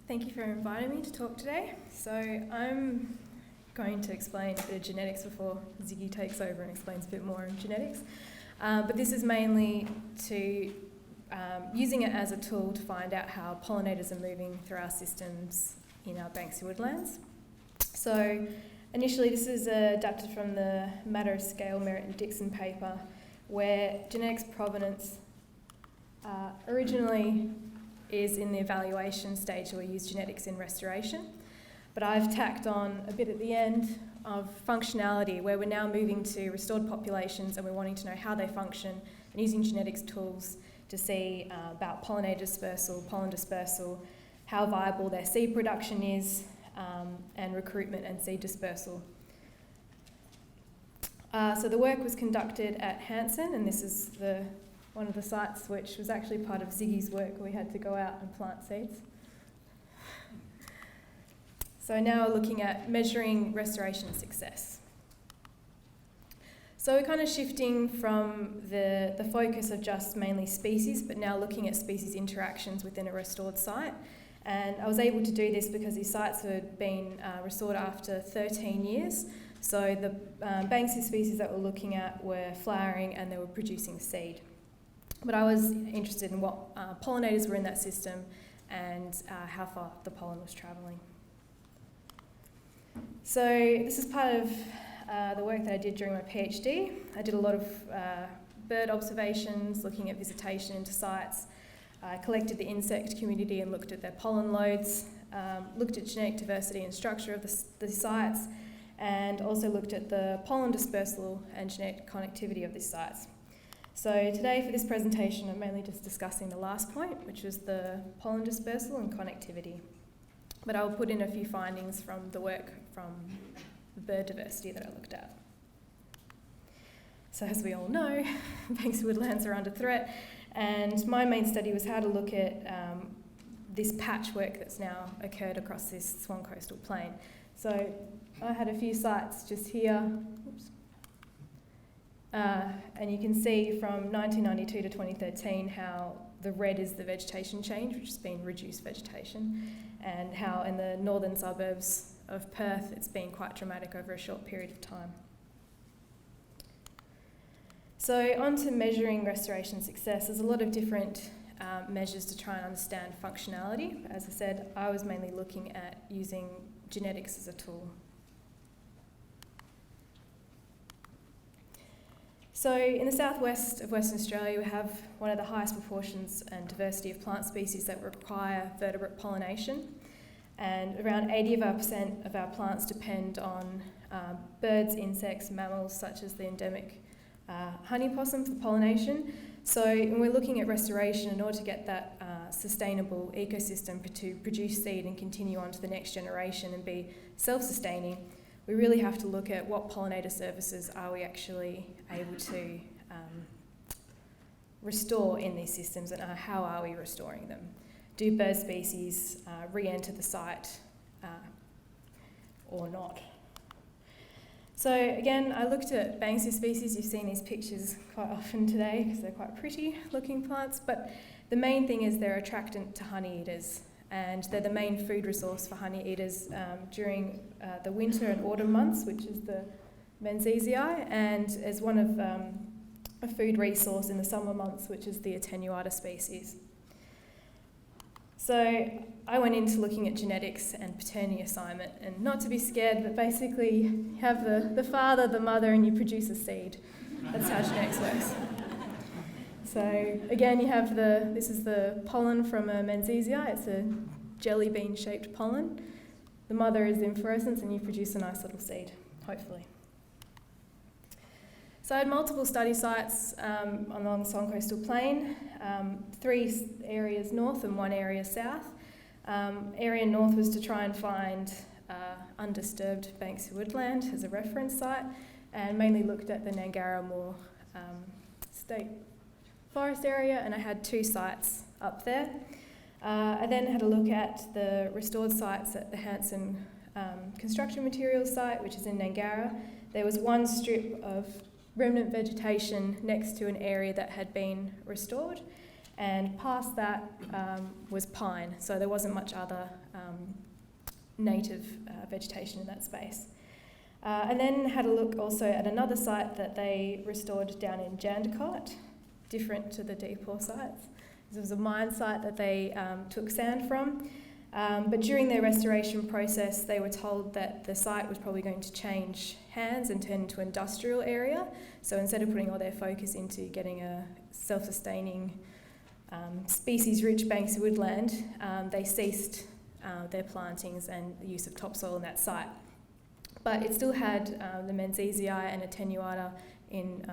Thank you for inviting me to talk today. So I'm going to explain a bit of genetics before Ziggy takes over and explains a bit more on genetics. But this is mainly to using it as a tool to find out how pollinators are moving through our systems in our Banksia woodlands. So initially this is adapted from the Matter of Scale, Merritt and Dixon paper, where genetics provenance originally is in the evaluation stage, where we use genetics in restoration. But I've tacked on a bit at the end of functionality, where we're now moving to restored populations and we're wanting to know how they function and using genetics tools to see about pollinator dispersal, pollen dispersal, how viable their seed production is, and recruitment and seed dispersal. So the work was conducted at Hanson, and this is one of the sites which was actually part of Ziggy's work. We had to go out and plant seeds. So now we're looking at measuring restoration success. So we're kind of shifting from the focus of just mainly species, but now looking at species interactions within a restored site. And I was able to do this because these sites had been restored after 13 years. So the Banksia species that we're looking at were flowering and they were producing seed. But I was interested in what pollinators were in that system and how far the pollen was travelling. So this is part of the work that I did during my PhD. I did a lot of bird observations, looking at visitation into sites. I collected the insect community and looked at their pollen loads, looked at genetic diversity and structure of the sites, and also looked at the pollen dispersal and genetic connectivity of these sites. So today for this presentation I'm mainly just discussing the last point, which was the pollen dispersal and connectivity. But I'll put in a few findings from the work from the bird diversity that I looked at. So as we all know, Banksia woodlands are under threat, and my main study was how to look at this patchwork that's now occurred across this Swan coastal plain. So I had a few sites just here. Oops. And you can see from 1992 to 2013 how the red is the vegetation change, which has been reduced vegetation, and how in the northern suburbs of Perth it's been quite dramatic over a short period of time. So on to measuring restoration success. There's a lot of different measures to try and understand functionality. But as I said, I was mainly looking at using genetics as a tool. So in the southwest of Western Australia, we have one of the highest proportions and diversity of plant species that require vertebrate pollination. And around 80% of our plants depend on birds, insects, mammals, such as the endemic honey possum for pollination. So when we're looking at restoration, in order to get that sustainable ecosystem to produce seed and continue on to the next generation and be self-sustaining, we really have to look at what pollinator services are we actually able to restore in these systems, and how are we restoring them? Do bird species re-enter the site or not? So again, I looked at Banksia species. You've seen these pictures quite often today because they're quite pretty looking plants, but the main thing is they're attractant to honey eaters, and they're the main food resource for honey eaters during the winter and autumn months, which is the Banksia, and as one of a food resource in the summer months, which is the attenuata species. So I went into looking at genetics and paternity assignment, and not to be scared, but basically you have the father, the mother, and you produce a seed. That's how genetics works. So again, you have this is the pollen from a Banksia. It's a jelly bean shaped pollen. The mother is inflorescence and you produce a nice little seed, hopefully. So I had multiple study sites along the Swan coastal plain, 3 areas north and 1 area south. Area north was to try and find undisturbed Banksia woodland as a reference site, and mainly looked at the Gnangara Moor State Forest area, and I had 2 sites up there. I then had a look at the restored sites at the Hanson construction materials site, which is in Gnangara. There was 1 strip of remnant vegetation next to an area that had been restored, and past that was pine, so there wasn't much other native vegetation in that space. And then had a look also at another site that they restored down in Jandakot, different to the Deepore sites. This was a mine site that they took sand from, but during their restoration process they were told that the site was probably going to change hands and turn into an industrial area. So instead of putting all their focus into getting a self-sustaining species-rich Banksia woodland, they ceased their plantings and the use of topsoil in that site. But it still had the Menziesii and Attenuata in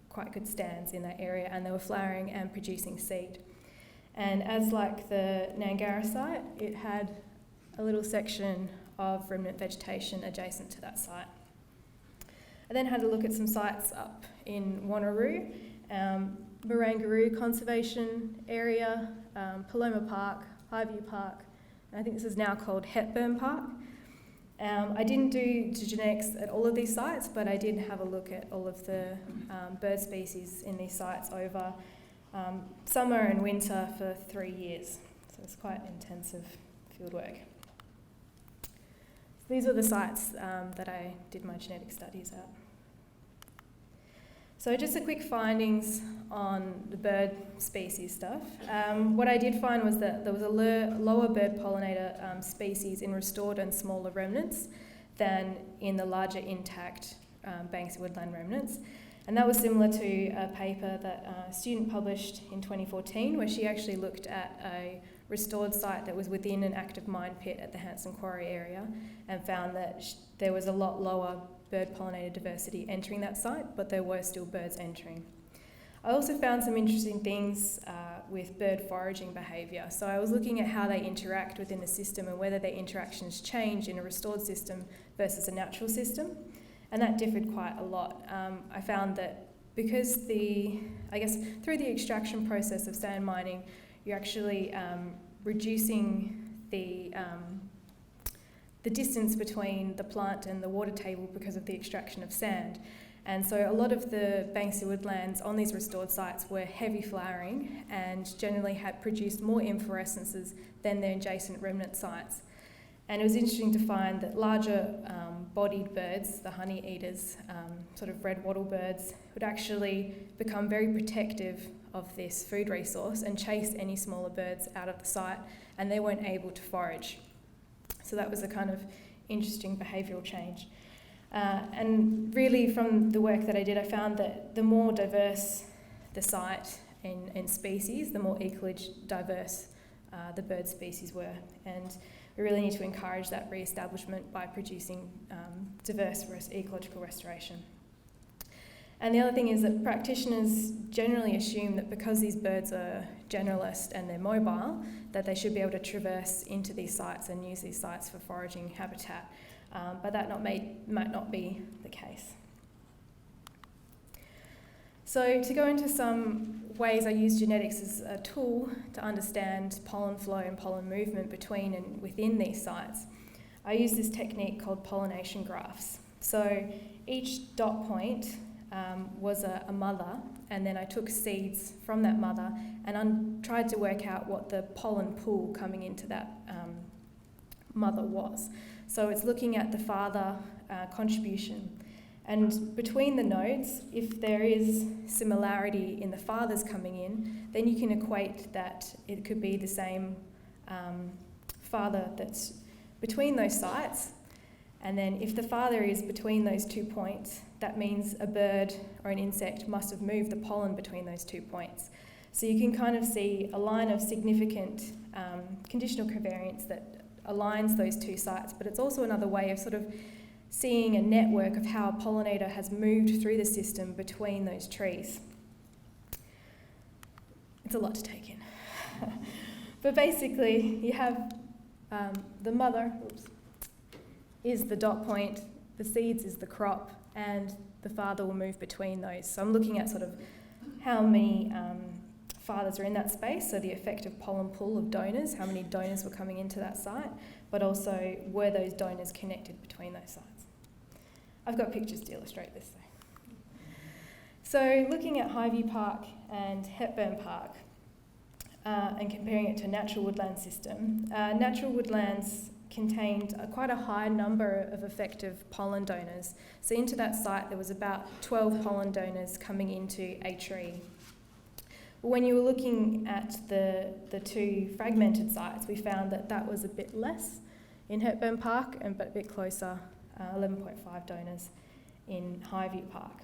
quite good stands in that area, and they were flowering and producing seed. And as like the Nangara site, it had a little section of remnant vegetation adjacent to that site. I then had a look at some sites up in Wanneroo, Barangaroo Conservation Area, Paloma Park, Highview Park, and I think this is now called Hepburn Park. I didn't do genetics at all of these sites, but I did have a look at all of the bird species in these sites over summer and winter for 3 years. So it's quite intensive fieldwork. So these are the sites that I did my genetic studies at. So just a quick findings on the bird species stuff. What I did find was that there was a lower bird pollinator species in restored and smaller remnants than in the larger intact Banksia woodland remnants. And that was similar to a paper that a student published in 2014 where she actually looked at a restored site that was within an active mine pit at the Hanson Quarry area and found that there was a lot lower bird pollinator diversity entering that site, but there were still birds entering. I also found some interesting things with bird foraging behaviour. So I was looking at how they interact within the system and whether their interactions change in a restored system versus a natural system, and that differed quite a lot. I found that because through the extraction process of sand mining, you're actually reducing the distance between the plant and the water table because of the extraction of sand. And so a lot of the Banksia woodlands on these restored sites were heavy flowering and generally had produced more inflorescences than their adjacent remnant sites. And it was interesting to find that larger bodied birds, the honey eaters, sort of red wattle birds, would actually become very protective of this food resource and chase any smaller birds out of the site, and they weren't able to forage. So that was a kind of interesting behavioural change. And really from the work that I did, I found that the more diverse the site in species, the more equally diverse the bird species were. And we really need to encourage that re-establishment by producing diverse ecological restoration. And the other thing is that practitioners generally assume that because these birds are generalist and they're mobile, that they should be able to traverse into these sites and use these sites for foraging habitat. But that might not be the case. So to go into some ways I use genetics as a tool to understand pollen flow and pollen movement between and within these sites, I use this technique called pollination graphs. So each dot point was a mother, and then I took seeds from that mother and tried to work out what the pollen pool coming into that mother was. So it's looking at the father contribution. And between the nodes, if there is similarity in the fathers coming in, then you can equate that it could be the same father that's between those sites. And then if the father is between those 2 points, that means a bird or an insect must have moved the pollen between those 2 points. So you can kind of see a line of significant conditional covariance that aligns those two sites, but it's also another way of sort of seeing a network of how a pollinator has moved through the system between those trees. It's a lot to take in. But basically, you have the mother is the dot point, the seeds is the crop, and the father will move between those. So I'm looking at sort of how many fathers are in that space, so the effective pollen pool of donors, how many donors were coming into that site, but also were those donors connected between those sites. I've got pictures to illustrate this though. So looking at Highview Park and Hepburn Park, and comparing it to a natural woodland system. Natural woodlands contained quite a high number of effective pollen donors. So into that site there was about 12 pollen donors coming into a tree. When you were looking at the two fragmented sites, we found that that was a bit less in Hepburn Park, but a bit closer, 11.5 donors in Highview Park.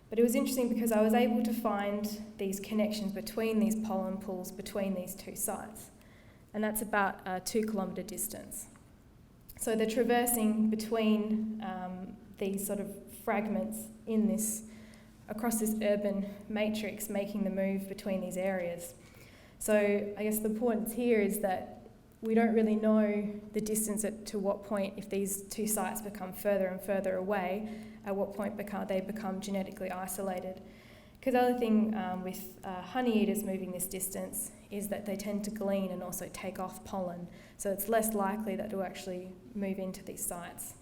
But it was interesting because I was able to find these connections between these pollen pools between these two sites. And that's about a 2 kilometre distance. So they're traversing between these sort of fragments in this, across this urban matrix, making the move between these areas. So I guess the importance here is that we don't really know the distance to what point, if these two sites become further and further away, at what point they become genetically isolated. Because the other thing with honey eaters moving this distance is that they tend to glean and also take off pollen. So it's less likely that it will actually move into these sites.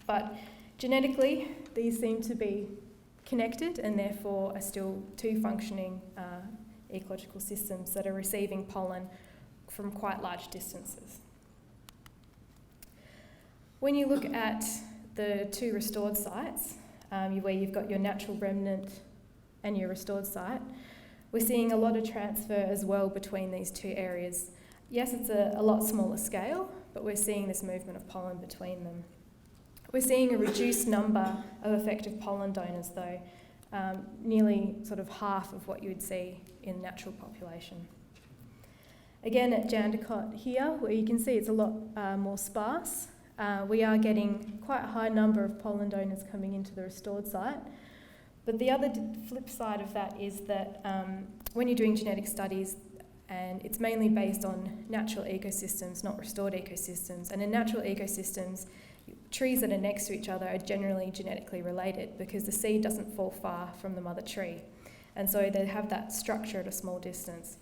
But genetically, these seem to be connected and therefore are still two functioning ecological systems that are receiving pollen from quite large distances. When you look at the two restored sites, where you've got your natural remnant and your restored site, we're seeing a lot of transfer as well between these two areas. Yes, it's a lot smaller scale, but we're seeing this movement of pollen between them. We're seeing a reduced number of effective pollen donors though, nearly sort of half of what you would see in natural population. Again at Jandakot here, where you can see it's a lot more sparse, we are getting quite a high number of pollen donors coming into the restored site. But the other flip side of that is that when you're doing genetic studies, and it's mainly based on natural ecosystems, not restored ecosystems, and in natural ecosystems, trees that are next to each other are generally genetically related because the seed doesn't fall far from the mother tree. And so they have that structure at a small distance.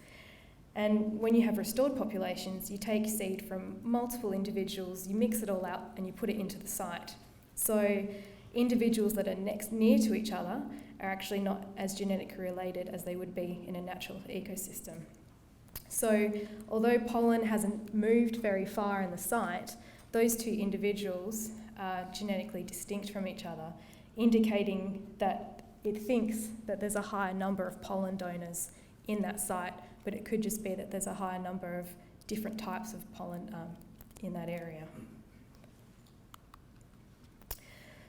And when you have restored populations, you take seed from multiple individuals, you mix it all out and you put it into the site. So individuals that are near to each other are actually not as genetically related as they would be in a natural ecosystem. So although pollen hasn't moved very far in the site, those two individuals are genetically distinct from each other, indicating that it thinks that there's a higher number of pollen donors in that site, but it could just be that there's a higher number of different types of pollen in that area.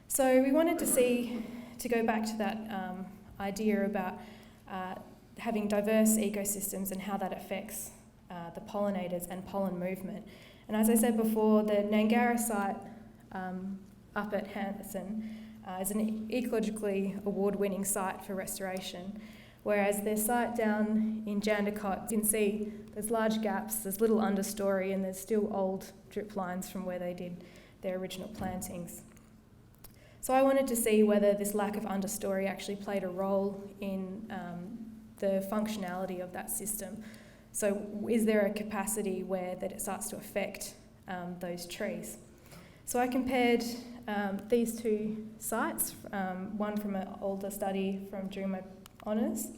So we wanted to go back to that idea about having diverse ecosystems and how that affects the pollinators and pollen movement. And as I said before, the Nangara site up at Handerson is an ecologically award-winning site for restoration, whereas their site down in Jandakot, you can see there's large gaps, there's little understory, and there's still old drip lines from where they did their original plantings. So I wanted to see whether this lack of understory actually played a role in the functionality of that system. So is there a capacity where that it starts to affect those trees? So I compared these two sites, one from an older study from during my honours.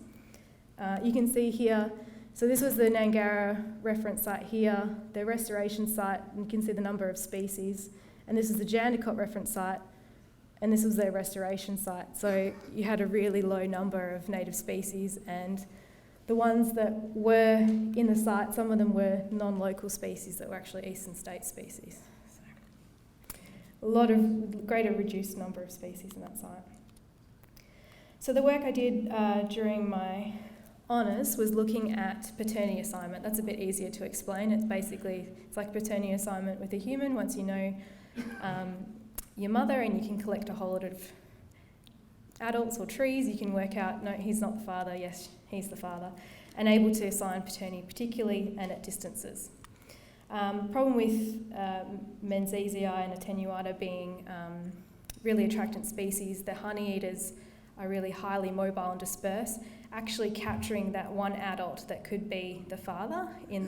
You can see here, so this was the Nangara reference site here, the restoration site, and you can see the number of species. And this is the Jandakot reference site, and this was their restoration site. So you had a really low number of native species, and the ones that were in the site, some of them were non-local species that were actually eastern states species. So a lot of greater reduced number of species in that site. So the work I did during my honours was looking at paternity assignment. That's a bit easier to explain. It's like paternity assignment with a human. Once you know your mother and you can collect a whole lot of adults or trees, you can work out, no, he's not the father, yes, he's the father, and able to assign paternity particularly and at distances. Problem with Menziesii and attenuata being really attractant species, the honey eaters are really highly mobile and dispersed. Actually capturing that one adult that could be the father in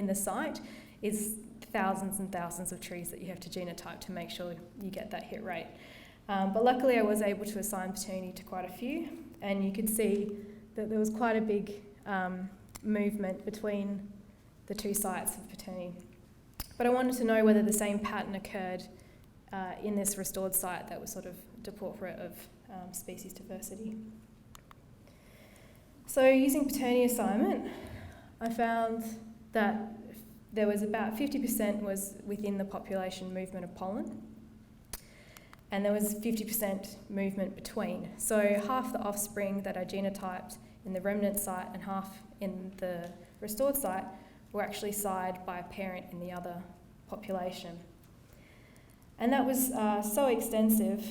the site is thousands and thousands of trees that you have to genotype to make sure you get that hit rate. But luckily I was able to assign paternity to quite a few, and you could see that there was quite a big movement between the two sites of Botanic. But I wanted to know whether the same pattern occurred in this restored site that was sort of deportfrate of species diversity. So using Botanic assignment, I found that there was about 50% was within the population movement of pollen, and there was 50% movement between. So half the offspring that are genotyped in the remnant site and half in the restored site were actually sired by a parent in the other population. And that was so extensive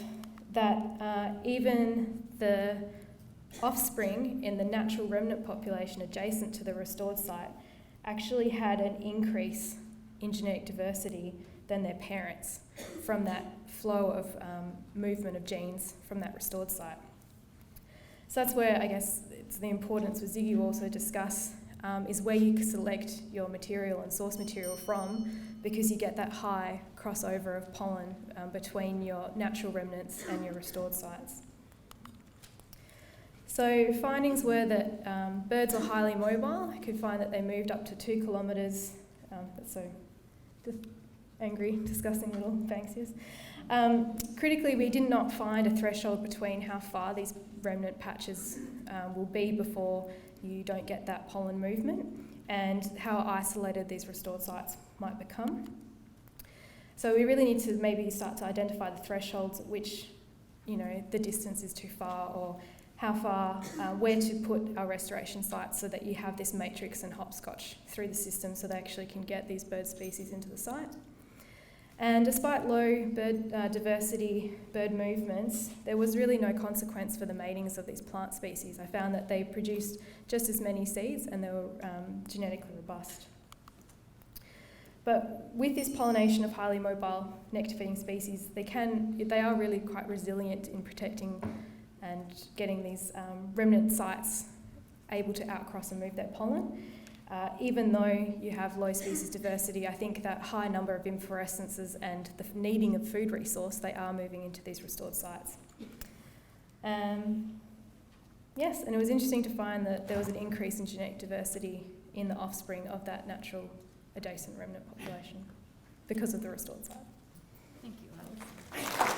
that even the offspring in the natural remnant population adjacent to the restored site actually had an increase in genetic diversity than their parents from that flow of movement of genes from that restored site. So that's where I guess it's the importance with Ziggy will also discuss is where you select your material and source material from, because you get that high crossover of pollen between your natural remnants and your restored sites. So findings were that birds were highly mobile. I could find that they moved up to 2 kilometres. That's so angry, disgusting little Banksias. Critically, we did not find a threshold between how far these remnant patches will be before you don't get that pollen movement, and how isolated these restored sites might become. So we really need to maybe start to identify the thresholds at which, the distance is too far, or how far, where to put our restoration sites so that you have this matrix and hopscotch through the system so they actually can get these bird species into the site. And despite low bird diversity bird movements, there was really no consequence for the matings of these plant species. I found that they produced just as many seeds and they were genetically robust. But with this pollination of highly mobile nectar-feeding species, they are really quite resilient in protecting and getting these remnant sites able to outcross and move that pollen. Even though you have low species diversity, I think that high number of inflorescences and the needing of food resource, they are moving into these restored sites. Yes, and it was interesting to find that there was an increase in genetic diversity in the offspring of that natural adjacent remnant population because of the restored site. Thank you, Alice.